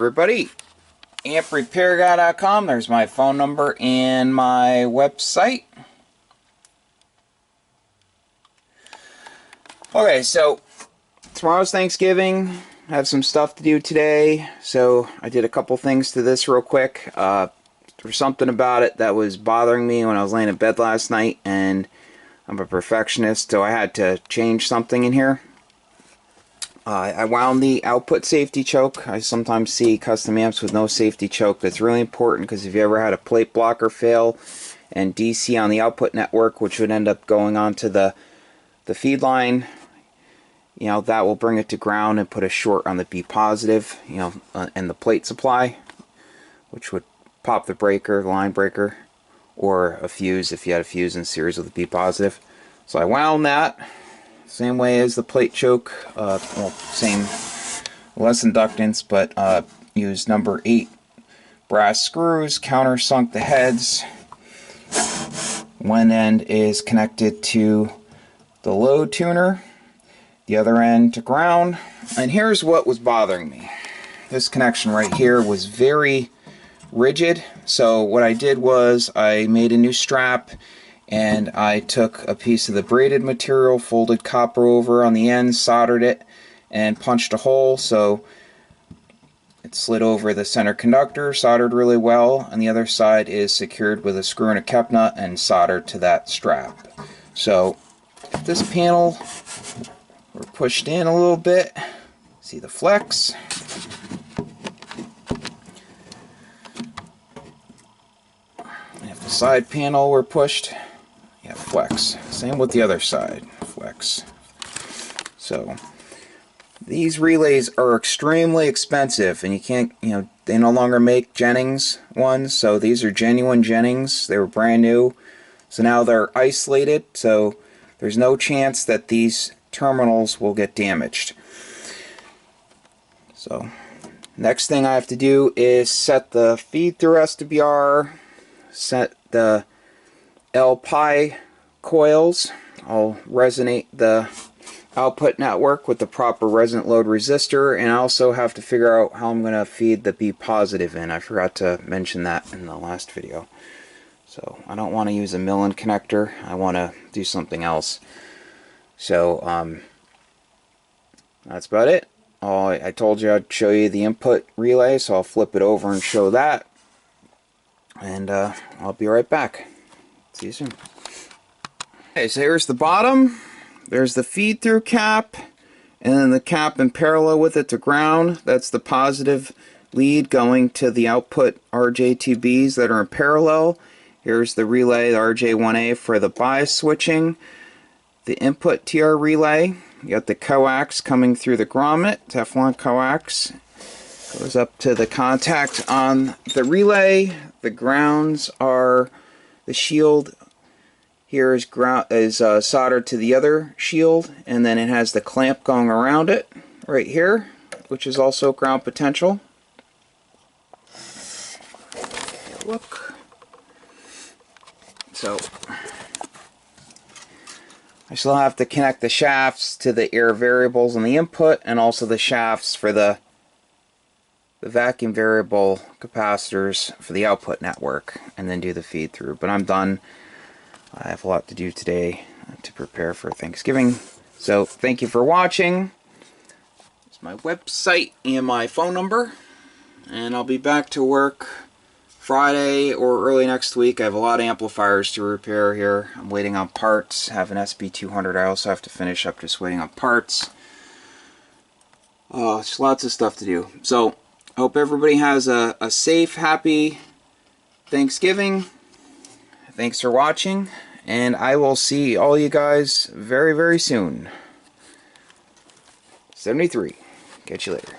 Everybody, amprepairguy.com. There's my phone number and my website. Okay, so tomorrow's Thanksgiving. I have some stuff to do today, so I did a couple things to this real quick. There was something about it that was bothering me when I was laying in bed last night, and I'm a perfectionist, so I had to change something in here. I wound the output safety choke. I sometimes see custom amps with no safety choke. That's really important because if you ever had a plate blocker fail and DC on the output network, which would end up going onto the feed line, you know, that will bring it to ground and put a short on the B positive, you know, and the plate supply, which would pop the breaker, the line breaker, or a fuse if you had a fuse in series with the B positive. So I wound that. Same way as the plate choke, well, same, less inductance, but used number 8 brass screws, countersunk the heads. One end is connected to the load tuner, the other end to ground. And here's what was bothering me. This connection right here was very rigid, so what I did was I made a new strap, and I took a piece of the braided material, folded copper over on the end, soldered it, and punched a hole so it slid over the center conductor, soldered really well, and the other side is secured with a screw and a kep nut and soldered to that strap. So if this panel were pushed in a little bit, see the flex. And if the side panel were pushed, yeah, flex. Same with the other side, flex. So these relays are extremely expensive, and you can't, you know, they no longer make Jennings ones, so these are genuine Jennings. They were brand new, so now they're isolated, so there's no chance that these terminals will get damaged. So next thing I have to do is set the feed through SWR, set the L-Pi coils. I'll resonate the output network with the proper resonant load resistor, and I also have to figure out how I'm going to feed the B positive in. I forgot to mention that in the last video. So I don't want to use a Millen connector. I want to do something else. So that's about it. I told you I'd show you the input relay, so I'll flip it over and show that. And I'll be right back. See you soon. Okay, so here's the bottom. There's the feed through cap, and then the cap in parallel with it to ground. That's the positive lead going to the output RJ2Bs that are in parallel. Here's the relay, the RJ1A, for the bias switching. The input TR relay, you got the coax coming through the grommet, Teflon coax. Goes up to the contact on the relay. The grounds are, the shield here is soldered to the other shield, and then it has the clamp going around it right here, which is also ground potential. Look. So I still have to connect the shafts to the air variables on the input, and also the shafts for the vacuum variable capacitors for the output network, and then do the feed through. But I'm done. I have a lot to do today to prepare for Thanksgiving. So thank you for watching. It's my website and my phone number, and I'll be back to work Friday or early next week. I have a lot of amplifiers to repair here. I'm waiting on parts. I have an SB200 I also have to finish up, just waiting on parts. There's lots of stuff to do. So I hope everybody has a safe, happy Thanksgiving. Thanks for watching, and I will see all you guys very, very soon. 73. Catch you later.